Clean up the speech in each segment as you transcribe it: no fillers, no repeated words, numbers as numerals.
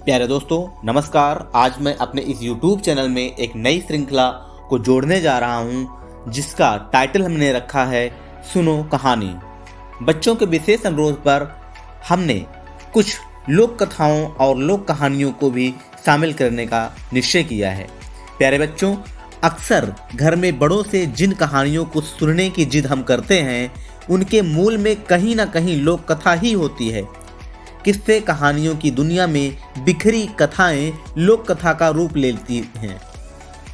प्यारे दोस्तों नमस्कार। आज मैं अपने इस YouTube चैनल में एक नई श्रृंखला को जोड़ने जा रहा हूं, जिसका टाइटल हमने रखा है सुनो कहानी। बच्चों के विशेष अनुरोध पर हमने कुछ लोक कथाओं और लोक कहानियों को भी शामिल करने का निश्चय किया है। प्यारे बच्चों, अक्सर घर में बड़ों से जिन कहानियों को सुनने की जिद हम करते हैं, उनके मूल में कहीं ना कहीं लोक कथा ही होती है। किस्से कहानियों की दुनिया में बिखरी कथाएं लोक कथा का रूप लेती हैं।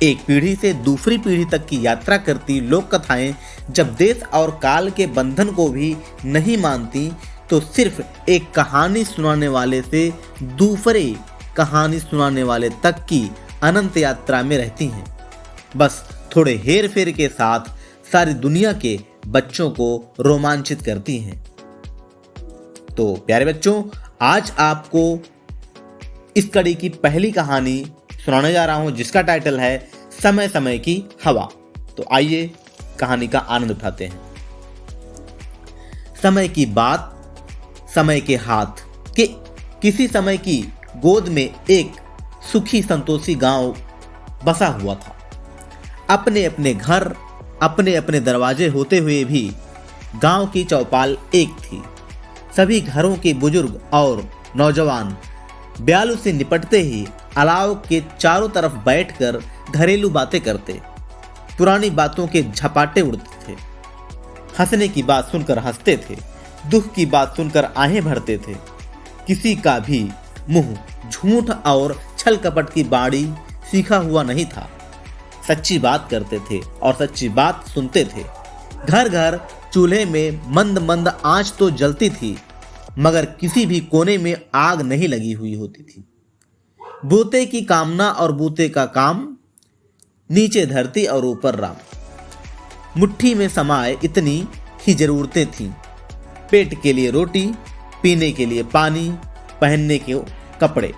एक पीढ़ी से दूसरी पीढ़ी तक की यात्रा करती लोक कथाएं जब देश और काल के बंधन को भी नहीं मानती, तो सिर्फ एक कहानी सुनाने वाले से दूसरे कहानी सुनाने वाले तक की अनंत यात्रा में रहती हैं। बस थोड़े हेर फेर के साथ सारी दुनिया के बच्चों को रोमांचित करती हैं। तो प्यारे बच्चों, आज आपको इस कड़ी की पहली कहानी सुनाने जा रहा हूं, जिसका टाइटल है समय समय की हवा। तो आइए कहानी का आनंद उठाते हैं। समय की बात, समय के हाथ कि किसी समय की गोद में एक सुखी संतोषी गांव बसा हुआ था। अपने अपने घर, अपने अपने दरवाजे होते हुए भी गांव की चौपाल एक थी। सभी घरों के बुजुर्ग और नौजवान ब्यालू से निपटते ही अलाव के चारों तरफ बैठकर घरेलू बातें करते। पुरानी बातों के झपाटे उड़ते थे। हंसने की बात सुनकर हंसते थे, दुख की बात सुनकर आहें भरते थे। किसी का भी मुंह झूठ और छल कपट की बाड़ी सीखा हुआ नहीं था। सच्ची बात करते थे और सच्ची बात सुनते थे। घर घर चूल्हे में मंद मंद आंच तो जलती थी, मगर किसी भी कोने में आग नहीं लगी हुई होती थी। बूते की कामना और बूते का काम, नीचे धरती और ऊपर राम। मुट्ठी में समाये इतनी ही जरूरतें थीं। पेट के लिए रोटी, पीने के लिए पानी, पहनने के कपड़े,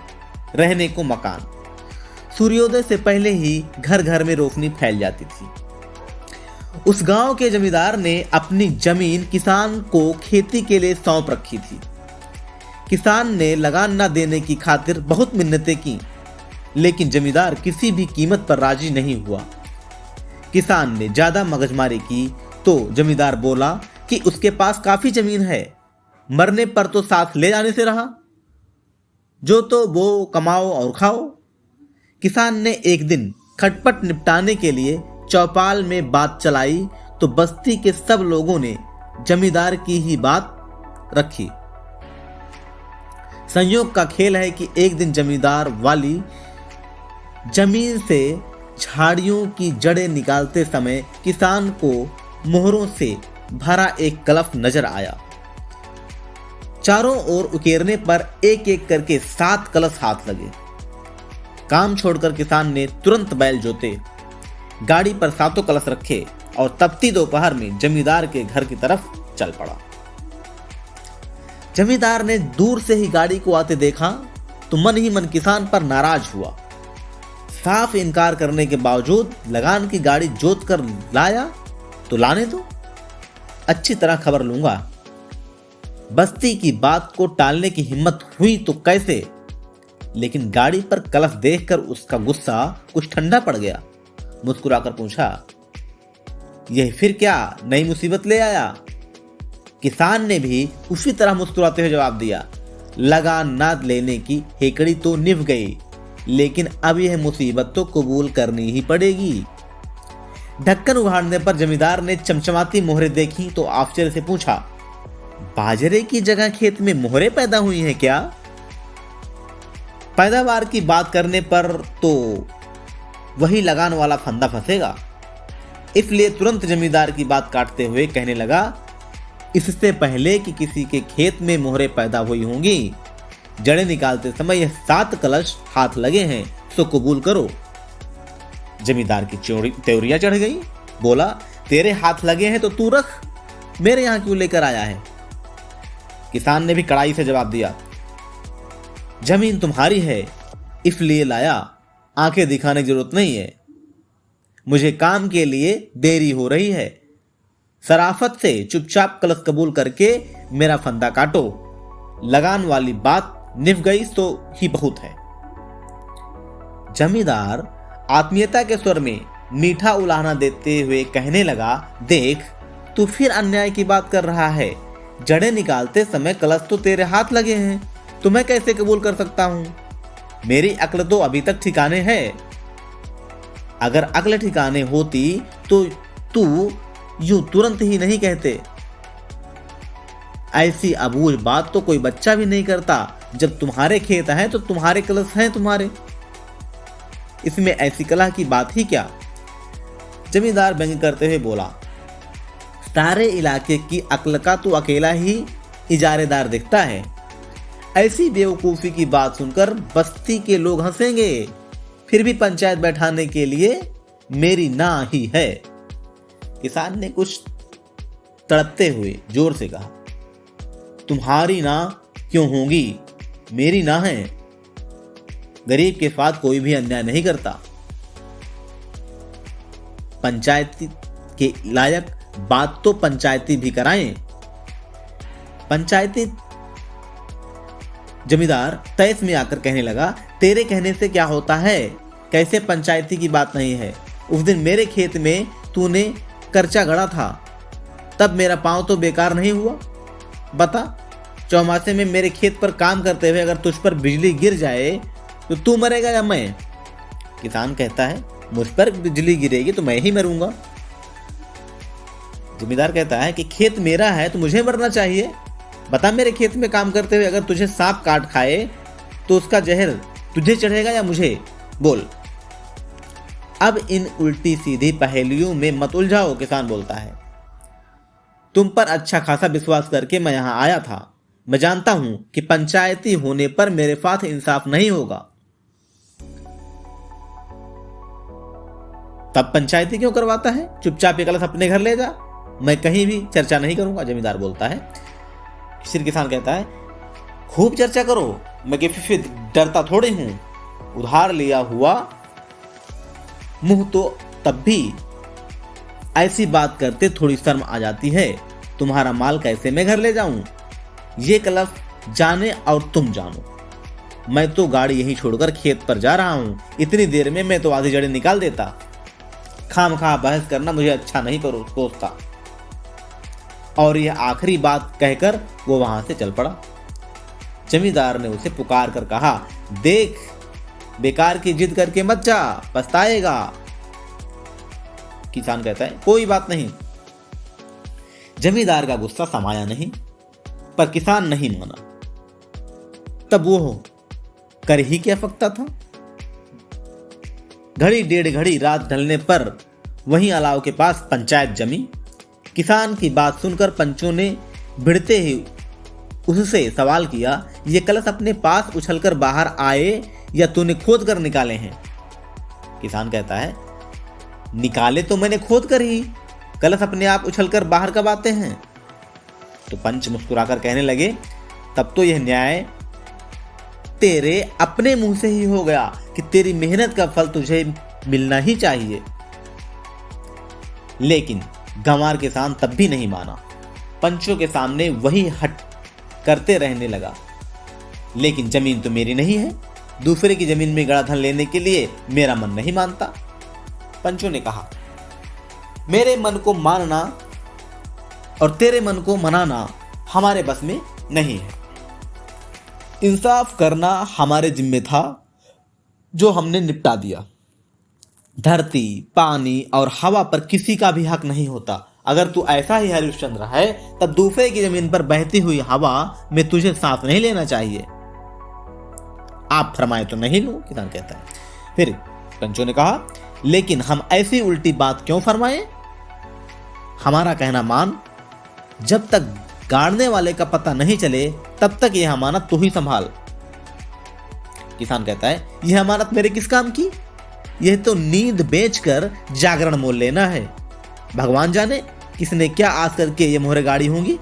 रहने को मकान। सूर्योदय से पहले ही घर घर में रोशनी फैल जाती थी। उस गांव के जमींदार ने अपनी जमीन किसान को खेती के लिए सौंप रखी थी। किसान ने लगान न देने की खातिर बहुत मिन्नतें की, लेकिन जमींदार किसी भी कीमत पर राजी नहीं हुआ। किसान ने ज्यादा मगजमारी की तो जमींदार बोला कि उसके पास काफी जमीन है, मरने पर तो साथ ले जाने से रहा, जो तो वो कमाओ और खाओ। किसान ने एक दिन खटपट निपटाने के लिए चौपाल में बात चलाई तो बस्ती के सब लोगों ने जमींदार की ही बात रखी। संयोग का खेल है कि एक दिन जमींदार वाली जमीन से झाड़ियों की जड़ें निकालते समय किसान को मोहरों से भरा एक कलश नजर आया। चारों ओर उकेरने पर एक एक करके 7 कलश हाथ लगे। काम छोड़कर किसान ने तुरंत बैल जोते, गाड़ी पर 7 कलश रखे और तपती दोपहर में जमींदार के घर की तरफ चल पड़ा। जमींदार ने दूर से ही गाड़ी को आते देखा तो मन ही मन किसान पर नाराज हुआ। साफ इनकार करने के बावजूद लगान की गाड़ी जोत कर लाया तो लाने दो, अच्छी तरह खबर लूंगा। बस्ती की बात को टालने की हिम्मत हुई तो कैसे, लेकिन गाड़ी पर कलश देखकर उसका गुस्सा कुछ ठंडा पड़ गया। मुस्कुराकर पूछा, यह फिर क्या नई मुसीबत ले आया? किसान ने भी उसी तरह मुस्कुराते हुए जवाब दिया, लगान ना लेने की हेकड़ी तो निभ गई, लेकिन अब यह मुसीबत तो कबूल करनी ही पड़ेगी। ढक्कन उघाड़ने पर जमींदार ने चमचमाती मोहरें देखी तो आश्चर्य से पूछा, बाजरे की जगह खेत में मोहरें पैदा हुई हैं क्या? पैदावार की बात करने पर तो वही लगान वाला फंदा फंसेगा। इसलिए तुरंत जमींदार की बात काटते हुए कहने लगा, इससे पहले कि किसी के खेत में मोहरें पैदा हुई होंगी, जड़ें निकालते समय यह 7 कलश हाथ लगे हैं, सो कबूल करो। जमींदार की त्योरियां चढ़ गई। बोला, तेरे हाथ लगे हैं तो तू रख, मेरे यहां क्यों लेकर आया है? किसान ने भी कड़ाई से जवाब दिया, जमीन तुम्हारी है इसलिए लाया, आंखें दिखाने की जरूरत नहीं है। मुझे काम के लिए देरी हो रही है। सराफत से चुपचाप कलश कबूल करके मेरा फंदा काटो। लगान वाली बात निभ गई तो ही बहुत है। जमींदार आत्मीयता के स्वर में मीठा उलाहना देते हुए कहने लगा, देख तू फिर अन्याय की बात कर रहा है। जड़ें निकालते समय कलश तो तेरे हाथ लगे हैं, तो मैं कैसे कबूल कर सकता हूं? मेरी अक्ल तो अभी तक ठिकाने है। अगर अक्ल ठिकाने होती तो तू यूं तुरंत ही नहीं कहते। ऐसी अबूझ बात तो कोई बच्चा भी नहीं करता। जब तुम्हारे खेत हैं तो तुम्हारे कलश हैं तुम्हारे, इसमें ऐसी कलह की बात ही क्या? जमींदार व्यंग करते हुए बोला, सारे इलाके की अक्ल का तू अकेला ही इजारेदार दिखता है। ऐसी बेवकूफी की बात सुनकर बस्ती के लोग हंसेंगे, फिर भी पंचायत बैठाने के लिए मेरी ना ही है। किसान ने कुछ तड़पते हुए जोर से कहा, तुम्हारी ना क्यों होगी, मेरी ना है। गरीब के साथ कोई भी अन्याय नहीं करता। पंचायती के लायक बात तो पंचायती भी कराएं। पंचायती जमींदार तैस में आकर कहने लगा, तेरे कहने से क्या होता है? कैसे पंचायती की बात नहीं है? उस दिन मेरे खेत में तूने कर्चा गड़ा था, तब मेरा पांव तो बेकार नहीं हुआ। बता, चौमासे में मेरे खेत पर काम करते हुए अगर तुझ पर बिजली गिर जाए तो तू मरेगा या मैं? किसान कहता है, मुझ पर बिजली गिरेगी तो मैं ही मरूंगा। जमींदार कहता है कि खेत मेरा है तो मुझे मरना चाहिए। बता, मेरे खेत में काम करते हुए अगर तुझे सांप काट खाए तो उसका जहर तुझे चढ़ेगा या मुझे? बोल। अब इन उल्टी सीधी पहेलियों में मत उलझाओ, किसान बोलता है। तुम पर अच्छा खासा विश्वास करके मैं यहां आया था। मैं जानता हूं कि पंचायती होने पर मेरे साथ इंसाफ नहीं होगा। तब पंचायती क्यों करवाता है? चुपचाप ये कलश अपने घर ले जा, मैं कहीं भी चर्चा नहीं करूंगा। जमींदार बोलता है। फिर किसान कहता है, खूब चर्चा करो, मैं किसी से डरता थोड़ी हूं। उधार लिया हुआ मुंह तो तब भी ऐसी बात करते थोड़ी शर्म आ जाती है। तुम्हारा माल कैसे मैं घर ले जाऊं? ये कलश जाने और तुम जानो। मैं तो गाड़ी यहीं छोड़कर खेत पर जा रहा हूं। इतनी देर में मैं तो आधी जड़ें निकाल देता। खामखा बहस करना मुझे अच्छा नहीं परोसता। और यह आखिरी बात कहकर वो वहां से चल पड़ा। जमींदार ने उसे पुकार कर कहा, देख, बेकार की जिद करके मत जा, पछताएगा। किसान कहता है, कोई बात नहीं। जमींदार का गुस्सा समाया नहीं, पर किसान नहीं माना। तब वो कर ही क्या सकता था? घड़ी डेढ़ घड़ी रात ढलने पर वहीं अलाव के पास पंचायत जमी। किसान की बात सुनकर पंचों ने भिड़ते ही उससे सवाल किया, ये कलश अपने पास उछलकर बाहर आए या तूने खोद कर निकाले हैं? किसान कहता है, निकाले तो मैंने खोद कर ही, कलश अपने आप उछलकर बाहर कब आते हैं? तो पंच मुस्कुराकर कहने लगे, तब तो यह न्याय तेरे अपने मुंह से ही हो गया कि तेरी मेहनत का फल तुझे मिलना ही चाहिए। लेकिन गंवार किसान तब भी नहीं माना। पंचों के सामने वही हट करते रहने लगा। लेकिन जमीन तो मेरी नहीं है, दूसरे की जमीन में गड़ा धन लेने के लिए मेरा मन नहीं मानता। पंचों ने कहा, मेरे मन को मानना और तेरे मन को मनाना हमारे बस में नहीं है। इंसाफ करना हमारे जिम्मे था, जो हमने निपटा दिया। धरती, पानी और हवा पर किसी का भी हक नहीं होता। अगर तू ऐसा ही हरिश्चंद्र है, तब दूसरे की जमीन पर बहती हुई हवा में तुझे सांस नहीं लेना चाहिए। आप फरमाए तो नहीं लूं, किसान कहता है। फिर पंचों ने कहा, लेकिन हम ऐसी उल्टी बात क्यों फरमाएं? हमारा कहना मान, जब तक गाड़ने वाले का पता नहीं चले तब तक यह अमानत तू ही संभाल। किसान कहता है, यह अमानत मेरे किस काम की? यह तो नींद बेचकर जागरण मोल लेना है। भगवान जाने किसने क्या आस करके ये मोहरे गाड़ी होंगी।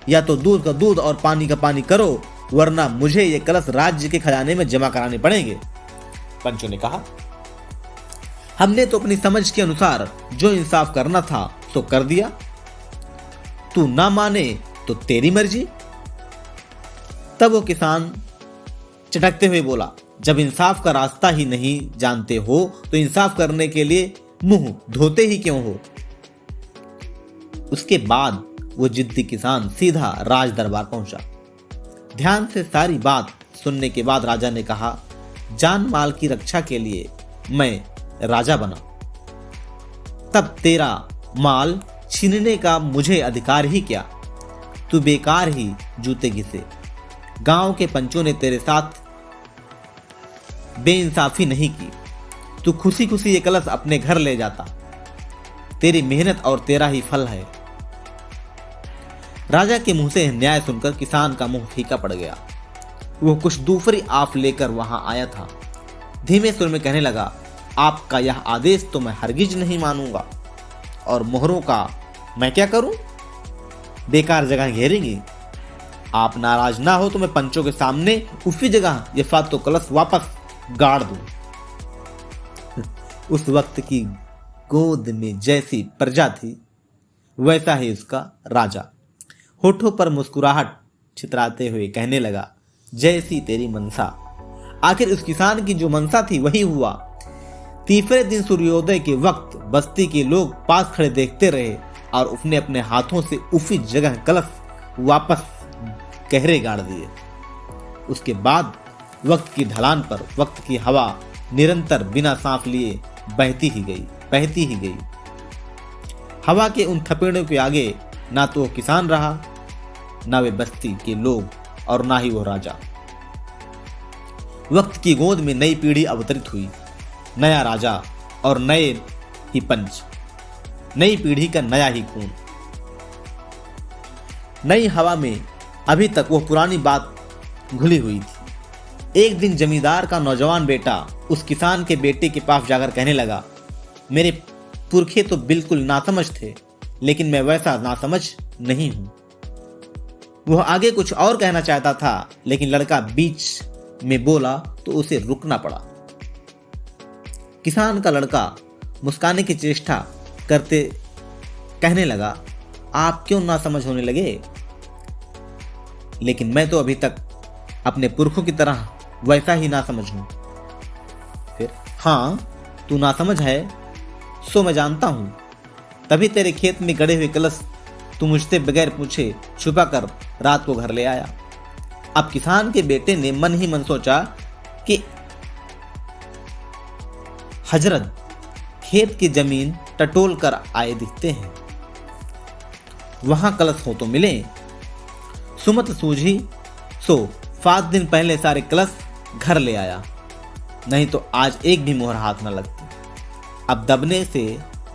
या तो दूध का दूध और पानी का पानी करो, वरना मुझे ये कलश राज्य के खजाने में जमा कराने पड़ेंगे। पंचों ने कहा, हमने तो अपनी समझ के अनुसार जो इंसाफ करना था सो कर दिया। तू ना माने तो तेरी मर्जी। तब वो किसान चटकते हुए बोला, जब इंसाफ का रास्ता ही नहीं जानते हो तो इंसाफ करने के लिए मुंह धोते ही क्यों हो। उसके बाद वो जिद्दी किसान सीधा राज दरबार पहुंचा। ध्यान से सारी बात सुनने के बाद राजा ने कहा, जान माल की रक्षा के लिए मैं राजा बना, तब तेरा माल छीनने का मुझे अधिकार ही क्या। तू बेकार ही जूते घिसे। गांव के पंचों ने तेरे साथ बेइंसाफी नहीं की। तू खुशी खुशी ये कलश अपने घर ले जाता। तेरी मेहनत और तेरा ही फल है। राजा के मुंह से न्याय सुनकर किसान का मुंह फीका पड़ गया। वो कुछ दूसरी आप लेकर वहां आया था। धीमे सुर में कहने लगा, आपका यह आदेश तो मैं हरगिज नहीं मानूंगा, और मोहरों का मैं क्या करूं? बेकार जगह घेरेंगी। आप नाराज ना हो तो मैं पंचों के सामने उसी जगह ये फातो कलश वापस गाड़ दूं। उस वक्त की गोद में जैसी प्रजा थी वैसा ही उसका राजा। होठों पर मुस्कुराहट छितराते हुए कहने लगा, जैसी तेरी मनसा। आखिर उस किसान की जो मनसा थी वही हुआ। तीसरे दिन सूर्योदय के वक्त बस्ती के लोग पास खड़े देखते रहे और उसने अपने हाथों से उसी जगह कलश वापस गहरे गाड़ दिए। उसके बाद वक्त की ढलान पर वक्त की हवा निरंतर बिना सांस लिए बहती ही गई। हवा के उन थपेड़ों के आगे ना तो वो किसान रहा, ना वे बस्ती के लोग, और ना ही वो राजा। वक्त की गोद में नई पीढ़ी अवतरित हुई। नया राजा और नए ही पंच, नई पीढ़ी का नया ही खून। नई हवा में अभी तक वो पुरानी बात घुली हुई थी। एक दिन जमींदार का नौजवान बेटा उस किसान के बेटे के पास जाकर कहने लगा, मेरे पुरखे तो बिल्कुल नासमझ थे, लेकिन मैं वैसा नासमझ नहीं हूं। वह आगे कुछ और कहना चाहता था, लेकिन लड़का बीच में बोला तो उसे रुकना पड़ा। किसान का लड़का मुस्काने की चेष्टा करते कहने लगा, आप क्यों नासमझ होने लगे? लेकिन मैं तो अभी तक अपने पुरखों की तरह वैसा ही नासमझ हूं। फिर, हाँ, तू नासमझ है सो मैं जानता हूं, तभी तेरे खेत में गड़े हुए कलश तू मुझसे बगैर पूछे छुपा कर रात को घर ले आया। अब किसान के बेटे ने मन ही मन सोचा कि हजरत खेत की जमीन टटोल कर आए दिखते हैं, वहां कलश हो तो मिले। सुमत सूझी सो 5 दिन पहले सारे कलश घर ले आया, नहीं तो आज एक भी मोहर हाथ न लगती। अब दबने से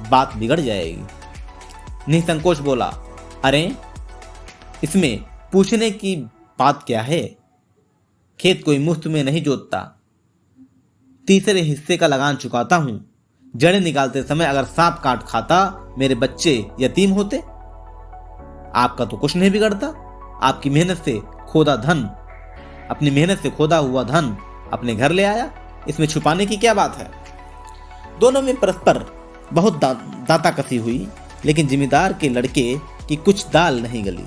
बात बिगड़ जाएगी। निसंकोच बोला, अरे इसमें पूछने की बात क्या है? खेत कोई मुफ्त में नहीं जोतता। तीसरे हिस्से का लगान चुकाता हूं। जड़ें निकालते समय अगर सांप काट खाता, मेरे बच्चे यतीम होते। आपका तो कुछ नहीं बिगड़ता। आपकी मेहनत से खोदा धन, अपनी मेहनत से खोदा हुआ धन अपने घर ले आया, इसमें छुपाने की क्या बात है? दोनों में परस्पर बहुत दांता कसी हुई, लेकिन जिम्मेदार के लड़के की कुछ दाल नहीं गली।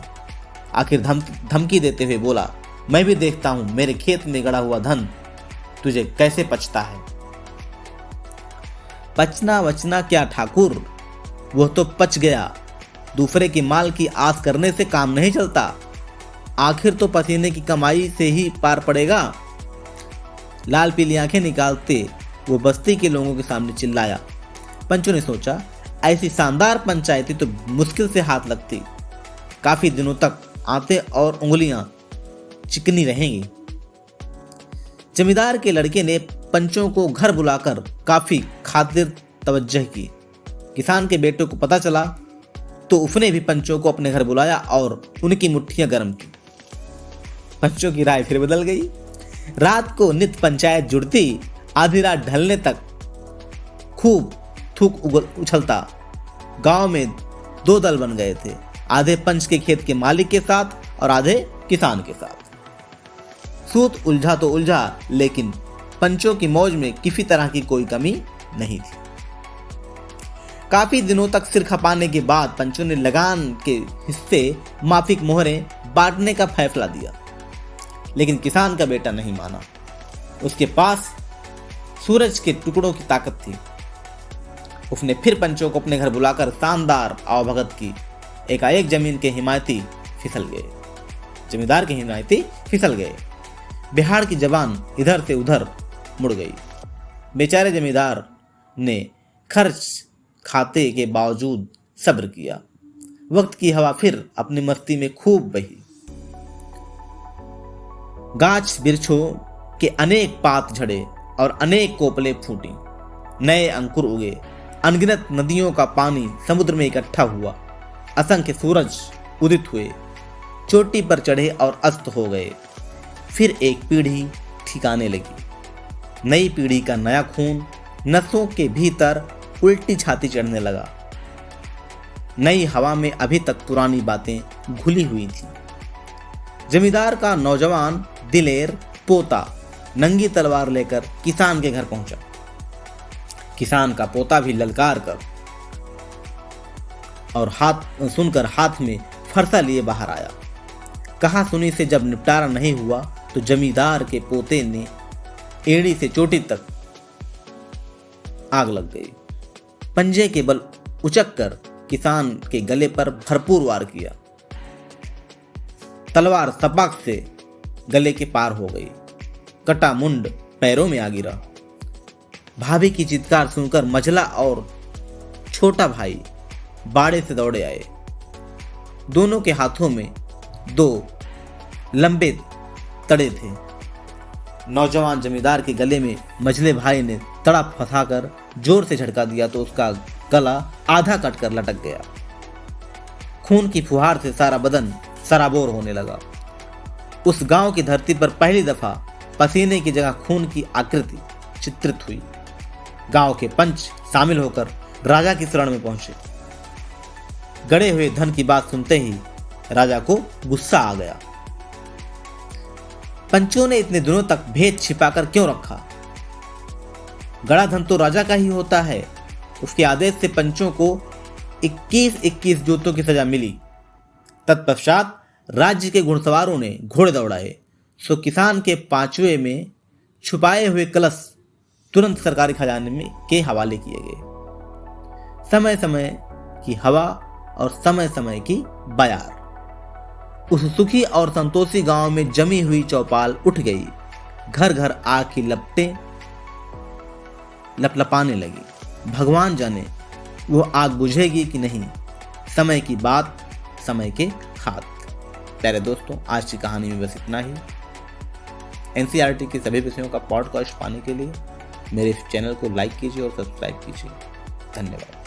आखिर धमकी देते हुए बोला, मैं भी देखता हूं मेरे खेत में गड़ा हुआ धन तुझे कैसे पचता है। पचना वचना क्या ठाकुर, वह तो पच गया। दूसरे की माल की आस करने से काम नहीं चलता। आखिर तो पसीने की कमाई से ही पार पड़ेगा। लाल पीली आंखें निकालते वो बस्ती के लोगों के सामने चिल्लाया। पंचों ने सोचा, ऐसी शानदार पंचायती तो मुश्किल से हाथ लगती। काफी दिनों तक आंतें और उंगलियां चिकनी रहेंगी। जमींदार के लड़के ने पंचों को घर बुलाकर काफी खातिर तवज्जह की। किसान के बेटे को पता चला तो उसने भी पंचों को अपने घर बुलाया और उनकी मुट्ठियां गर्म की। पंचों की राय फिर बदल गई। रात को नित पंचायत जुड़ती, आधी रात ढलने तक खूब थूक उछलता। गांव में 2 दल बन गए थे, आधे पंच के खेत के मालिक के साथ और आधे किसान के साथ। सूत उलझा तो उलझा, लेकिन पंचों की मौज में किसी तरह की कोई कमी नहीं थी। काफी दिनों तक सिर खपाने के बाद पंचों ने लगान के हिस्से माफिक मोहरें बांटने का फैसला दिया, लेकिन किसान का बेटा नहीं माना। उसके पास सूरज के टुकड़ों की ताकत थी। उसने फिर पंचों को अपने घर बुलाकर शानदार आवभगत की। एकाएक जमींदार के हिमायती फिसल गए। बिहार की जबान इधर से उधर मुड़ गई। बेचारे जमींदार ने खर्च खाते के बावजूद सब्र किया। वक्त की हवा फिर अपनी मस्ती में खूब बही। गाछ वृक्षों के अनेक पात झड़े और अनेक कोपले फूटी। नए अंकुर उगे। अनगिनत नदियों का पानी समुद्र में इकट्ठा हुआ। असंख्य सूरज उदित हुए, चोटी पर चढ़े और अस्त हो गए। फिर एक पीढ़ी ठिकाने लगी। नई पीढ़ी का नया खून नसों के भीतर उल्टी छाती चढ़ने लगा। नई हवा में अभी तक पुरानी बातें घुली हुई थी। जमींदार का नौजवान दिलेर पोता नंगी तलवार लेकर किसान के घर पहुंचा। किसान का पोता भी ललकार कर और सुनकर हाथ में फरसा लिए बाहर आया। कहा सुनी से जब निपटारा नहीं हुआ तो जमींदार के पोते ने एड़ी से चोटी तक आग लग गई। पंजे के बल उचक कर किसान के गले पर भरपूर वार किया। तलवार सपाक से गले के पार हो गई। कटा मुंड पैरों में आ गिरा। भाभी की चित्कार सुनकर मझला और छोटा भाई बाड़े से दौड़े आए। दोनों के हाथों में 2 लंबे तड़े थे। नौजवान जमींदार के गले में मझले भाई ने तड़ा फंसाकर जोर से झटका दिया तो उसका गला आधा कटकर लटक गया। खून की फुहार से सारा बदन सराबोर होने लगा। उस गांव की धरती पर पहली दफा पसीने की जगह खून की आकृति चित्रित हुई। गांव के पंच शामिल होकर राजा की शरण में पहुंचे। गड़े हुए धन की बात सुनते ही राजा को गुस्सा आ गया। पंचों ने इतने दिनों तक भेद छिपाकर क्यों रखा? गड़ा धन तो राजा का ही होता है। उसके आदेश से पंचों को 21-21 जोतों की सजा मिली। तत्पश्चात राज्य के घुड़सवारों ने घोड़े दौड़ाए। सो किसान के 5वें में छुपाए हुए कलश तुरंत सरकारी खजाने में के हवाले किए गए। समय समय की हवा और समय समय की बयार उस सुखी और संतोषी गांव में जमी हुई चौपाल उठ गई। घर घर आग की लपटें लपलपाने लगी। भगवान जाने वो आग बुझेगी कि नहीं। समय की बात, समय के हाथ। प्यारे दोस्तों, आज की कहानी में बस इतना ही। एनसीईआरटी के सभी विषयों का पॉडकास्ट पाने के लिए मेरे चैनल को लाइक कीजिए और सब्सक्राइब कीजिए। धन्यवाद।